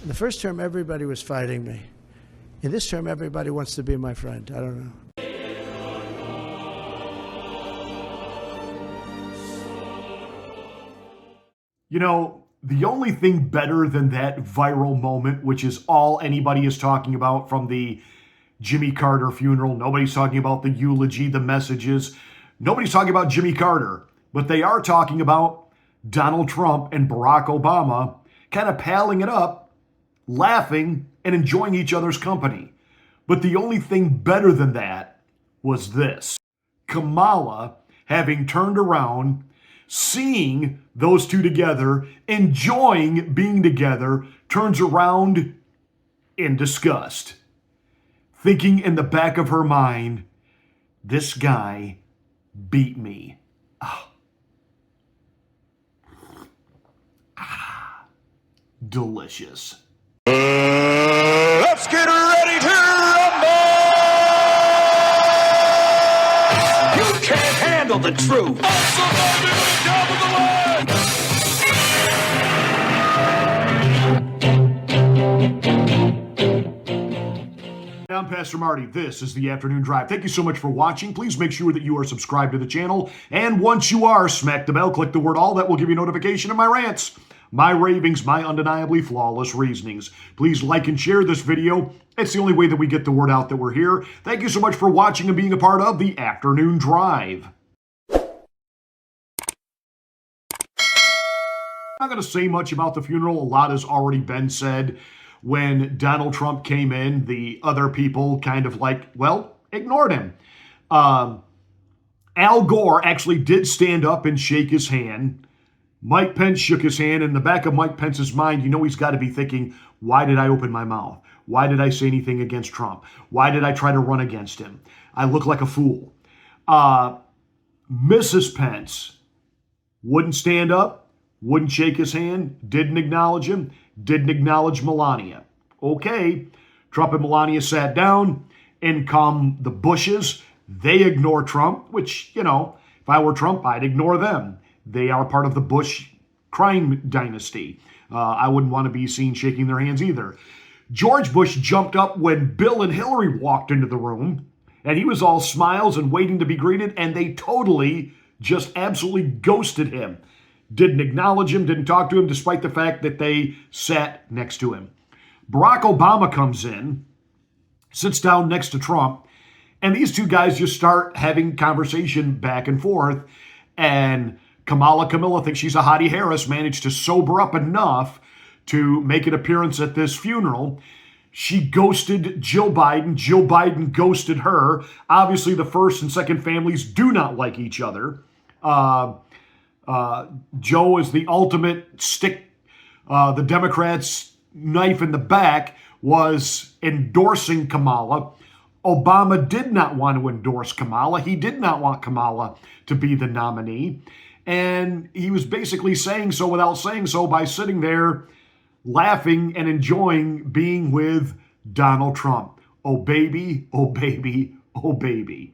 In the first term, everybody was fighting me. In this term, everybody wants to be my friend. I don't know. You know, the only thing better than that viral moment, which is all anybody is talking about from the Jimmy Carter funeral, nobody's talking about the eulogy, the messages, nobody's talking about Jimmy Carter, but they are talking about Donald Trump and Barack Obama kind of palling it up, laughing, and enjoying each other's company. But the only thing better than that was this. Kamala having turned around, seeing those two together, enjoying being together, turns around in disgust, thinking in the back of her mind, this guy beat me. Delicious. Let's get ready to rumble! You can't handle the truth. Somebody to the top of the line! I'm Pastor Marty. This is the Afternoon Drive. Thank you so much for watching. Please make sure that you are subscribed to the channel. And once you are, smack the bell, click the word all. That will give you notification of my rants, my ravings, my undeniably flawless reasonings. Please like and share this video. It's the only way that we get the word out that we're here. Thank you so much for watching and being a part of the Afternoon Drive. I'm not going to say much about the funeral. A lot has already been said. When Donald Trump came in, the other people kind of ignored him. Al Gore actually did stand up and shake his hand. Mike Pence shook his hand. In the back of Mike Pence's mind, you know he's got to be thinking, why did I open my mouth? Why did I say anything against Trump? Why did I try to run against him? I look like a fool. Mrs. Pence wouldn't stand up, wouldn't shake his hand, didn't acknowledge him, didn't acknowledge Melania. Okay, Trump and Melania sat down, in come the Bushes. They ignore Trump, which, you know, if I were Trump, I'd ignore them. They are part of the Bush crime dynasty. I wouldn't want to be seen shaking their hands either. George Bush jumped up when Bill and Hillary walked into the room, and he was all smiles and waiting to be greeted, and they totally, just absolutely ghosted him. Didn't acknowledge him, didn't talk to him, despite the fact that they sat next to him. Barack Obama comes in, sits down next to Trump, and these two guys just start having conversation back and forth, and Camilla thinks she's a Hottie Harris, managed to sober up enough to make an appearance at this funeral. She ghosted Jill Biden. Jill Biden ghosted her. Obviously, the first and second families do not like each other. Joe is the ultimate stick. The Democrats' knife in the back was endorsing Kamala. Obama did not want to endorse Kamala. He did not want Kamala to be the nominee. And he was basically saying so without saying so by sitting there laughing and enjoying being with Donald Trump. Oh, baby, oh, baby, oh, baby.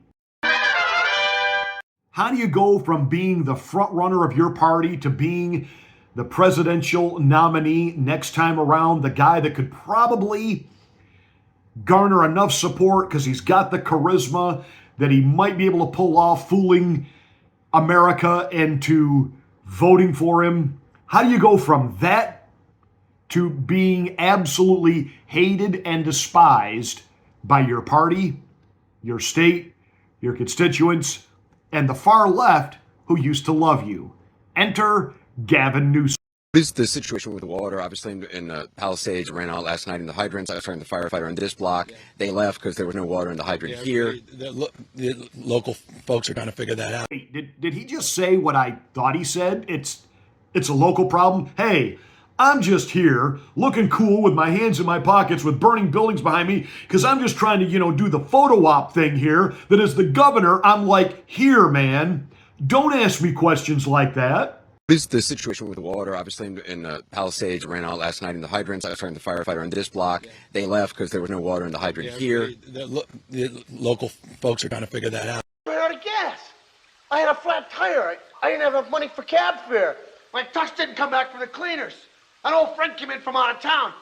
How do you go from being the front runner of your party to being the presidential nominee next time around, the guy that could probably garner enough support because he's got the charisma that he might be able to pull off fooling America into voting for him? How do you go from that to being absolutely hated and despised by your party, your state, your constituents, and the far left who used to love you? Enter Gavin Newsom. What is the situation with the water? Obviously, in Palisades, ran out last night in the hydrants. I was talking to the firefighter in this block. They left because there was no water in the hydrant here. The local folks are trying to figure that out. Hey, did he just say what I thought he said? It's a local problem? Hey, I'm just here looking cool with my hands in my pockets with burning buildings behind me because I'm just trying to, do the photo op thing here. That as the governor, I'm like, here, man, don't ask me questions like that. What is the situation with the water? Obviously, in Palisades, ran out last night in the hydrants. I was talking to the firefighter in this block. They left because there was no water in the hydrant here. The local folks are trying to figure that out. I ran out of gas. I had a flat tire. I didn't have enough money for cab fare. My tux didn't come back from the cleaners. An old friend came in from out of town.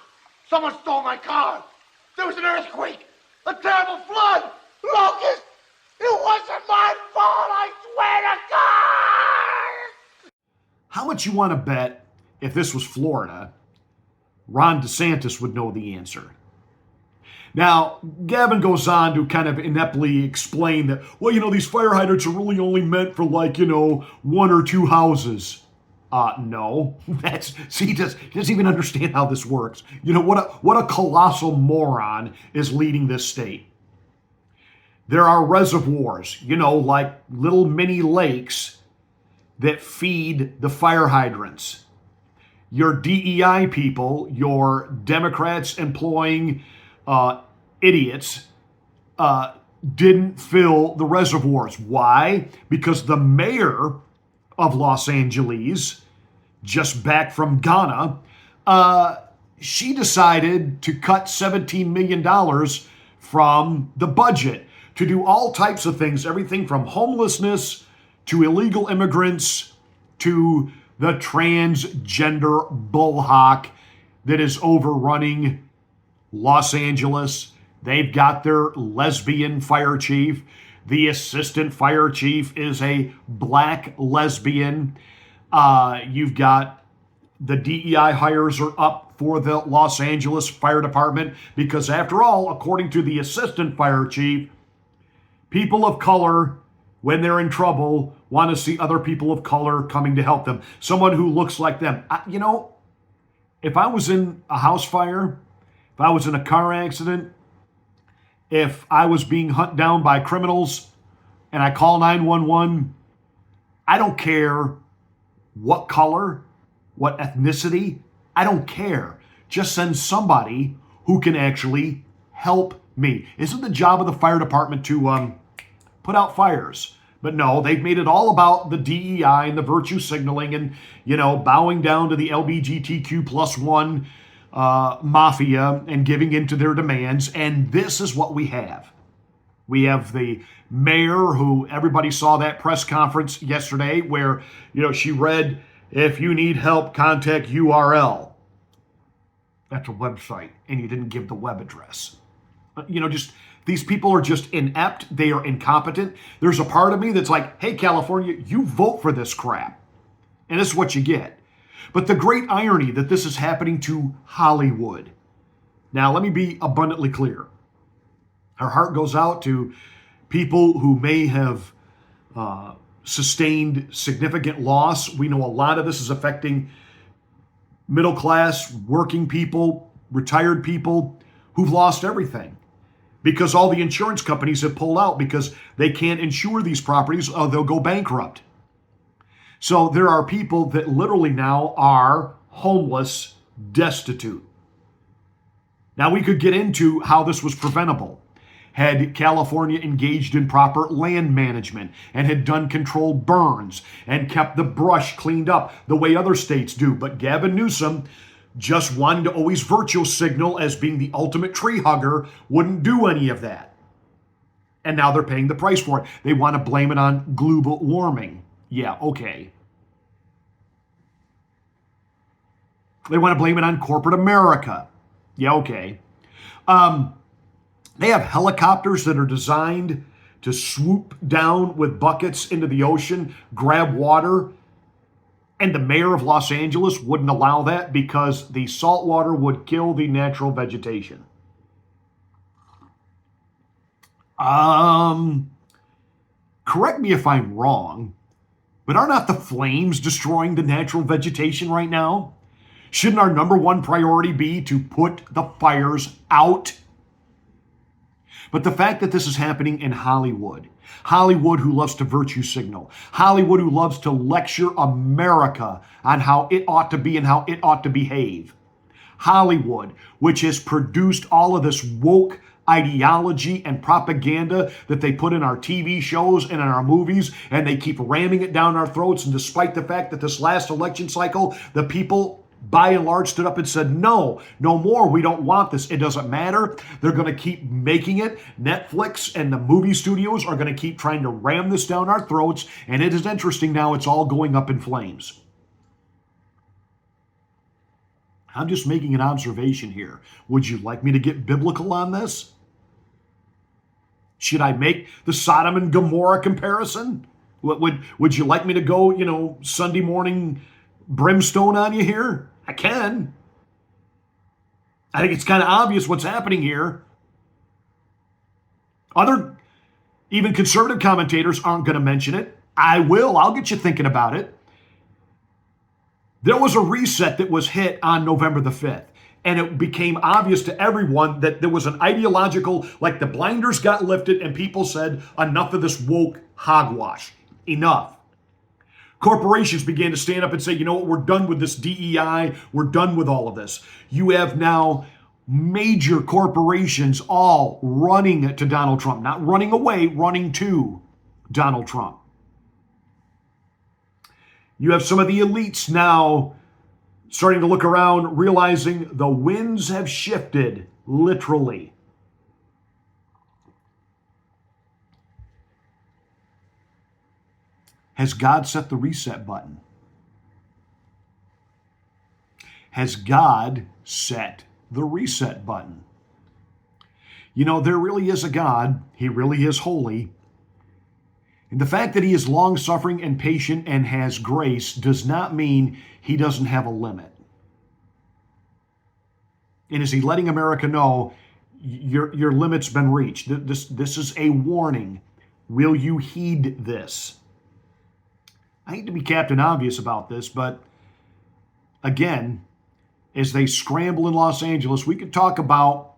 Someone stole my car. There was an earthquake. A terrible flood. Locust. It wasn't my fault, I swear to God! How much you want to bet if this was Florida, Ron DeSantis would know the answer? Now, Gavin goes on to kind of ineptly explain that, well, these fire hydrants are really only meant for one or two houses. No. He doesn't even understand how this works. What a colossal moron is leading this state. There are reservoirs, like little mini lakes that feed the fire hydrants. Your DEI people, your Democrats employing idiots, didn't fill the reservoirs. Why? Because the mayor of Los Angeles, just back from Ghana, she decided to cut $17 million from the budget to do all types of things, everything from homelessness to illegal immigrants to the transgender bullhawk that is overrunning Los Angeles. They've got their lesbian fire chief. The assistant fire chief is a black lesbian. You've got the DEI hires are up for the Los Angeles Fire Department because, after all, according to the assistant fire chief, people of color, when they're in trouble, want to see other people of color coming to help them. Someone who looks like them. If I was in a house fire, if I was in a car accident, if I was being hunted down by criminals and I call 911, I don't care what color, what ethnicity, I don't care. Just send somebody who can actually help me. Isn't the job of the fire department to put out fires? But no, they've made it all about the DEI and the virtue signaling and, bowing down to the LGBTQ+1 mafia and giving in to their demands. And this is what we have. We have the mayor who everybody saw that press conference yesterday where, she read, if you need help, contact URL. That's a website, and you didn't give the web address. These people are just inept. They are incompetent. There's a part of me that's like, hey, California, you vote for this crap. And this is what you get. But the great irony that this is happening to Hollywood. Now, let me be abundantly clear. Our heart goes out to people who may have sustained significant loss. We know a lot of this is affecting middle class, working people, retired people who've lost everything because all the insurance companies have pulled out because they can't insure these properties or they'll go bankrupt. So there are people that literally now are homeless, destitute. Now we could get into how this was preventable. Had California engaged in proper land management and had done controlled burns and kept the brush cleaned up the way other states do. But Gavin Newsom just wanted to always virtue signal as being the ultimate tree hugger, wouldn't do any of that. And now they're paying the price for it. They want to blame it on global warming. Yeah, okay. They want to blame it on corporate America. Yeah, okay. They have helicopters that are designed to swoop down with buckets into the ocean, grab water, and the mayor of Los Angeles wouldn't allow that because the salt water would kill the natural vegetation. Correct me if I'm wrong, but are not the flames destroying the natural vegetation right now? Shouldn't our number one priority be to put the fires out? But the fact that this is happening in Hollywood, Hollywood who loves to virtue signal, Hollywood who loves to lecture America on how it ought to be and how it ought to behave, Hollywood, which has produced all of this woke ideology and propaganda that they put in our TV shows and in our movies, and they keep ramming it down our throats. And despite the fact that this last election cycle, the people by and large stood up and said, no more, we don't want this. It doesn't matter. They're going to keep making it. Netflix and the movie studios are going to keep trying to ram this down our throats. And it is interesting now, it's all going up in flames. I'm just making an observation here. Would you like me to get biblical on this? Should I make the Sodom and Gomorrah comparison? Would you like me to go, Sunday morning brimstone on you here? I can. I think it's kind of obvious what's happening here. Other, even conservative commentators aren't going to mention it. I will. I'll get you thinking about it. There was a reset that was hit on November the 5th. And it became obvious to everyone that there was an ideological, like the blinders got lifted and people said, enough of this woke hogwash. Enough. Corporations began to stand up and say, you know what, we're done with this DEI. We're done with all of this. You have now major corporations all running to Donald Trump. Not running away, running to Donald Trump. You have some of the elites now starting to look around, realizing the winds have shifted, literally. Has God set the reset button? Has God set the reset button? There really is a God. He really is holy. And the fact that he is long-suffering and patient and has grace does not mean he doesn't have a limit. And is he letting America know your limit's been reached? This is a warning. Will you heed this? I hate to be Captain Obvious about this, but again, as they scramble in Los Angeles, we could talk about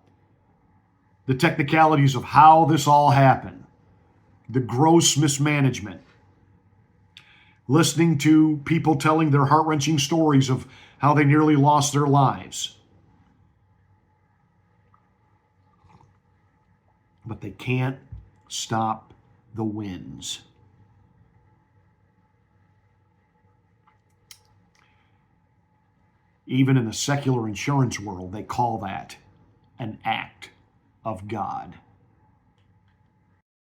the technicalities of how this all happened, the gross mismanagement, listening to people telling their heart-wrenching stories of how they nearly lost their lives. But they can't stop the winds. Even in the secular insurance world, they call that an act of God.